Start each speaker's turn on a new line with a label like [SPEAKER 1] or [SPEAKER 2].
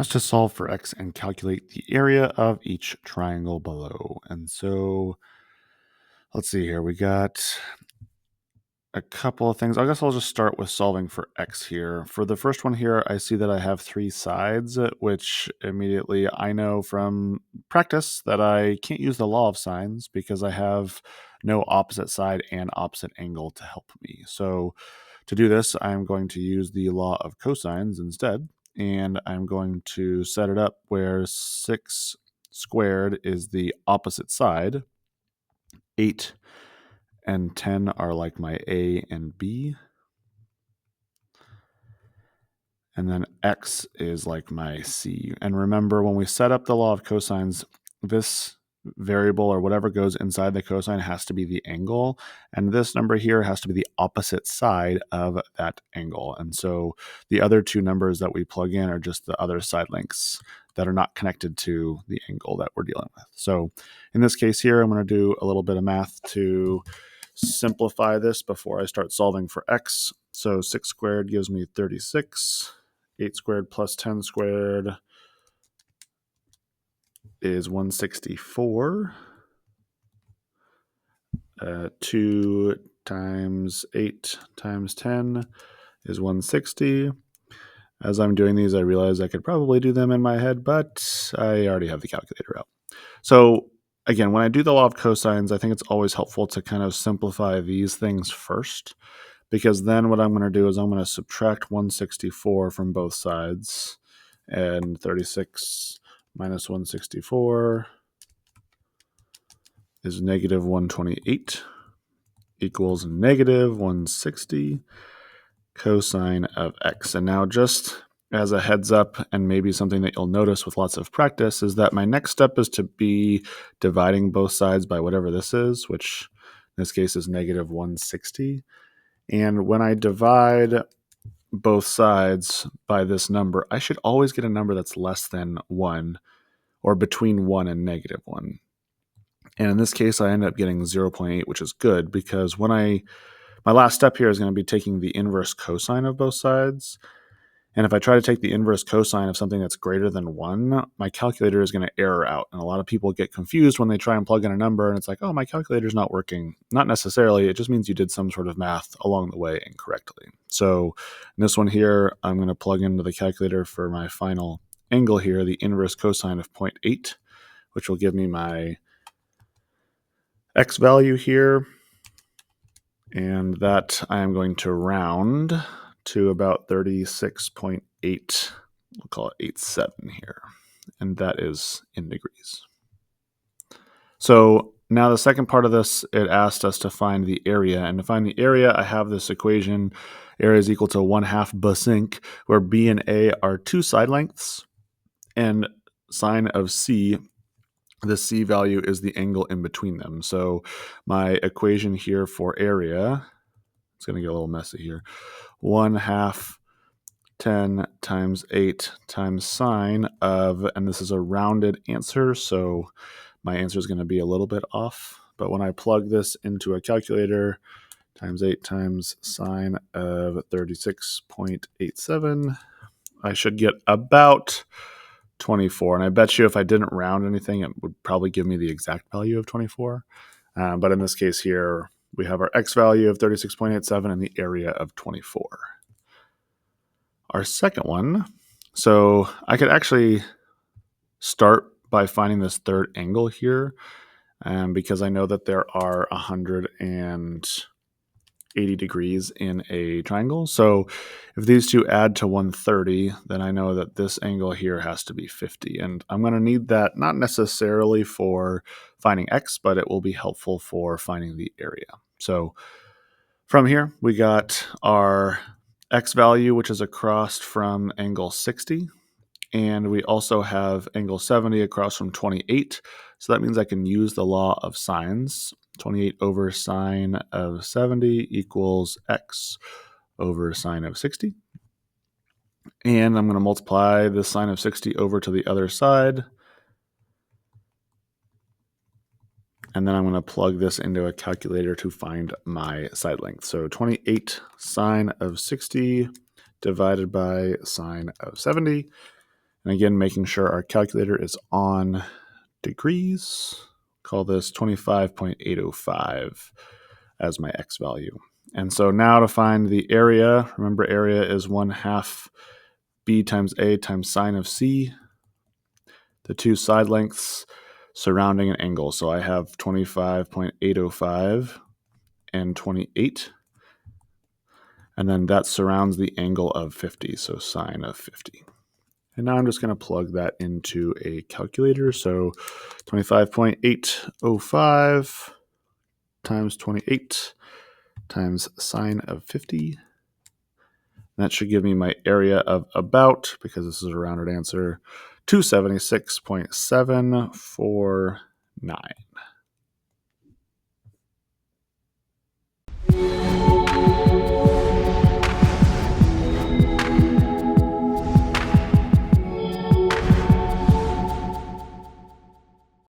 [SPEAKER 1] asked to solve for x and calculate the area of each triangle below. And so let's see here. We got a couple of things. I guess I'll just start with solving for x here. For the first one here, I see that I have three sides, which immediately I know from practice that I can't use the law of sines because I have no opposite side and opposite angle to help me. So to do this, I'm going to use the law of cosines instead, and I'm going to set it up where 6 squared is the opposite side, 8 and 10 are like my A and B, and then x is like my C. And remember, when we set up the law of cosines, this variable or whatever goes inside the cosine has to be the angle, and this number here has to be the opposite side of that angle. And so the other two numbers that we plug in are just the other side lengths that are not connected to the angle that we're dealing with. So in this case here, I'm going to do a little bit of math to simplify this before I start solving for x. So 6 squared gives me 36. 8 squared plus 10 squared is 164. 2 times 8 times 10 is 160. As I'm doing these, I realize I could probably do them in my head, but I already have the calculator out. So again, when I do the law of cosines, I think it's always helpful to kind of simplify these things first, because then what I'm going to do is I'm going to subtract 164 from both sides, and 36 minus 164 is negative 128 equals negative 160 cosine of x. And now, just as a heads up, and maybe something that you'll notice with lots of practice, is that my next step is to be dividing both sides by whatever this is, which in this case is negative 160. And when I divide both sides by this number, I should always get a number that's less than 1 or between 1 and negative 1. And in this case, I end up getting 0.8, which is good, because my last step here is going to be taking the inverse cosine of both sides. And if I try to take the inverse cosine of something that's greater than 1, my calculator is going to error out. And a lot of people get confused when they try and plug in a number, and it's like, oh, my calculator's not working. Not necessarily. It just means you did some sort of math along the way incorrectly. So in this one here, I'm going to plug into the calculator for my final angle here, the inverse cosine of 0.8, which will give me my x value here. And that I am going to round to about 36.8. We'll call it 8.7 here. And that is in degrees. So now the second part of this, it asked us to find the area. And to find the area, I have this equation. Area is equal to 1/2 basinc, where B and A are two side lengths. And sine of C, the C value is the angle in between them. So my equation here for area, it's going to get a little messy here, 1/2 10 times 8 times sine of, and this is a rounded answer, so my answer is going to be a little bit off. But when I plug this into a calculator, times 8 times sine of 36.87, I should get about 24. And I bet you if I didn't round anything, it would probably give me the exact value of 24. But in this case here, we have our x value of 36.87 and the area of 24. Our second one, so I could actually start by finding this third angle here, because I know that there are 180 degrees in a triangle. So if these two add to 130, then I know that this angle here has to be 50. And I'm going to need that not necessarily for finding x, but it will be helpful for finding the area. So from here, we got our x value, which is across from angle 60. And we also have angle 70 across from 28. So that means I can use the law of sines. 28 over sine of 70 equals x over sine of 60. And I'm going to multiply the sine of 60 over to the other side. And then I'm going to plug this into a calculator to find my side length. So 28 sine of 60 divided by sine of 70. And again, making sure our calculator is on degrees. Call this 25.805 as my x value. And so now to find the area, remember area is 1/2 b times a times sine of c, the two side lengths surrounding an angle. So I have 25.805 and 28. And then that surrounds the angle of 50, so sine of 50. And now I'm just going to plug that into a calculator. So 25.805 times 28 times sine of 50. That should give me my area of about, because this is a rounded answer, 276.749.